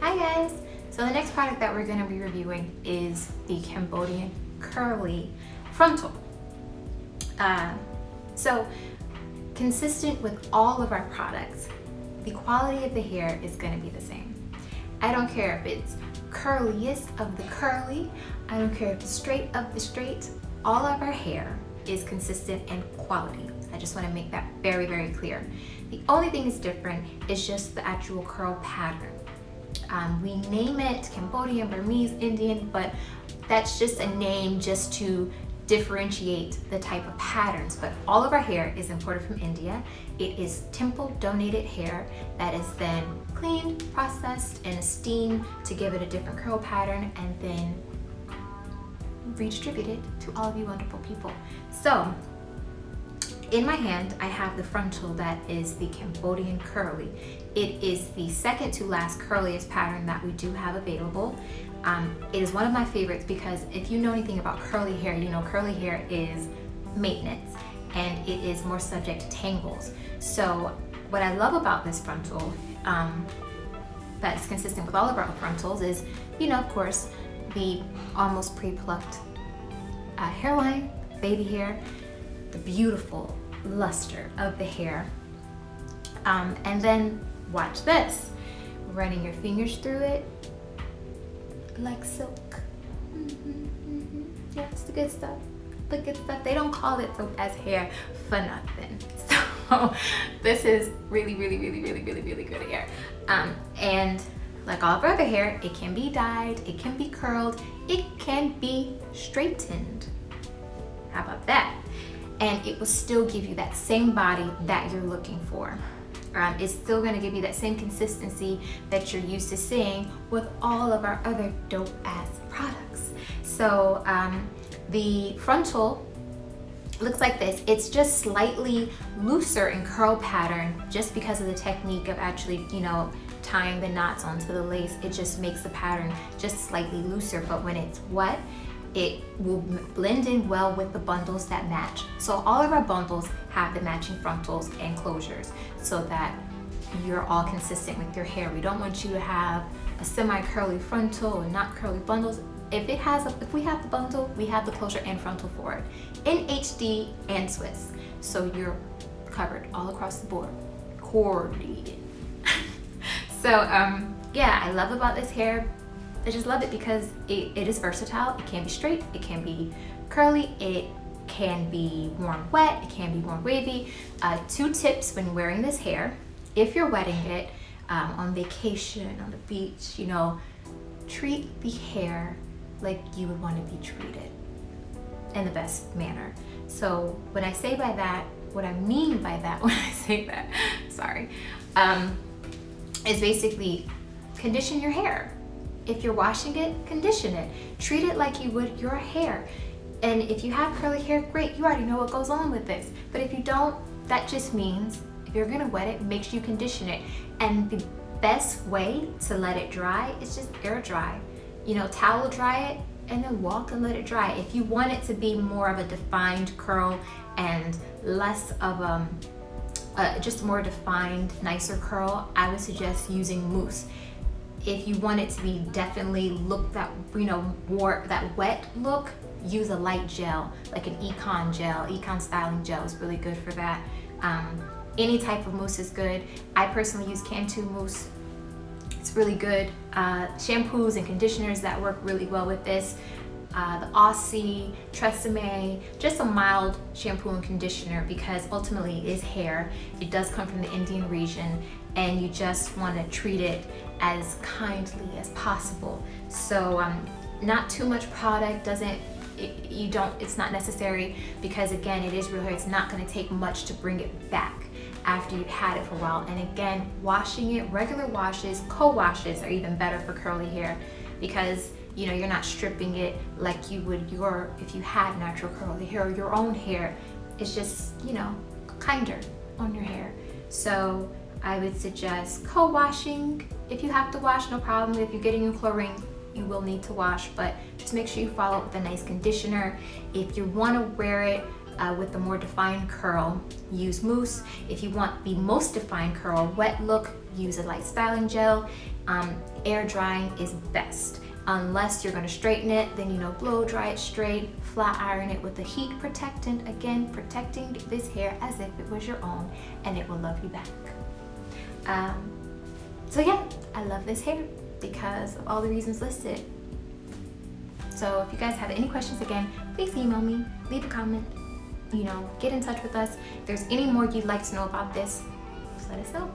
Hi guys! So the next product that we're going to be reviewing is the Cambodian Curly Frontal. So consistent with all of our products, the quality of the hair is going to be the same. I don't care if it's curliest of the curly, I don't care if it's straight of the straight, all of our hair is consistent in quality. I just want to make that very, very clear. The only thing that's different is just the actual curl pattern. We name it Cambodian, Burmese, Indian, but that's just a name just to differentiate the type of patterns. But all of our hair is imported from India. It is temple donated hair that is then cleaned, processed, and steamed to give it a different curl pattern and then redistributed to all of you wonderful people. So in my hand, I have the Frontal that is the Cambodian Curly. It is the second to last curliest pattern that we do have available. It is one of my favorites because if you know anything about curly hair, you know curly hair is maintenance and it is more subject to tangles. So what I love about this Frontal that's consistent with all of our frontals is, you know, of course, the almost pre-plucked hairline, baby hair, the beautiful luster of the hair, and then watch this, running your fingers through it like silk. Yeah, it's the good stuff. The good stuff. They don't call it soap as hair for nothing. So this is really, really, really, really, really, really good hair. And like all of our other hair, it can be dyed, it can be curled, it can be straightened. How about that? And it will still give you that same body that you're looking for. It's still gonna give you that same consistency that you're used to seeing with all of our other dope ass products. So the Frontal looks like this. It's just slightly looser in curl pattern just because of the technique of actually, you know, tying the knots onto the lace. It just makes the pattern just slightly looser, but when it's wet, it will blend in well with the bundles that match. So all of our bundles have the matching frontals and closures so that you're all consistent with your hair. We don't want you to have a semi-curly frontal and not curly bundles. If we have the bundle, we have the closure and frontal for it in HD and Swiss. So you're covered all across the board, coordinated. So yeah, I love about this hair. I just love it because it is versatile. It can be straight, it can be curly, it can be worn wet, it can be worn wavy. 2 tips when wearing this hair: if you're wetting it on vacation, on the beach, you know, treat the hair like you would want to be treated in the best manner. So when I say by that, what I mean by that when I say that, sorry, is basically condition your hair. If you're washing it, condition it. Treat it like you would your hair. And if you have curly hair, great, you already know what goes on with this. But if you don't, that just means if you're gonna wet it, make sure you condition it. And the best way to let it dry is just air dry. You know, towel dry it and then walk and let it dry. If you want it to be more of a defined curl and less of just a more defined, nicer curl, I would suggest using mousse. If you want it to be definitely look that, you know, more that wet look, use a light gel, like an Econ gel. Econ styling gel is really good for that. Any type of mousse is good. I personally use Cantu mousse. It's really good. Shampoos and conditioners that work really well with this. The Aussie, Tresemme, just a mild shampoo and conditioner because ultimately it is hair. It does come from the Indian region and you just want to treat it as kindly as possible. So not too much product, it's not necessary because again, it is real hair. It's not going to take much to bring it back after you've had it for a while. And again, washing it, regular washes, co-washes are even better for curly hair because, you know, you're not stripping it like you would if you had natural curly hair or your own hair. It's just, you know, kinder on your hair. So I would suggest co-washing. If you have to wash, no problem. If you're getting in chlorine, you will need to wash, but just make sure you follow up with a nice conditioner. If you want to wear it with the more defined curl, use mousse. If you want the most defined curl, wet look, use a light styling gel. Air drying is best. Unless you're gonna straighten it, then blow dry it straight, flat iron it with a heat protectant, again, protecting this hair as if it was your own, and it will love you back. So yeah, I love this hair because of all the reasons listed. So if you guys have any questions, again, please email me, leave a comment, get in touch with us. If there's any more you'd like to know about this, just let us know.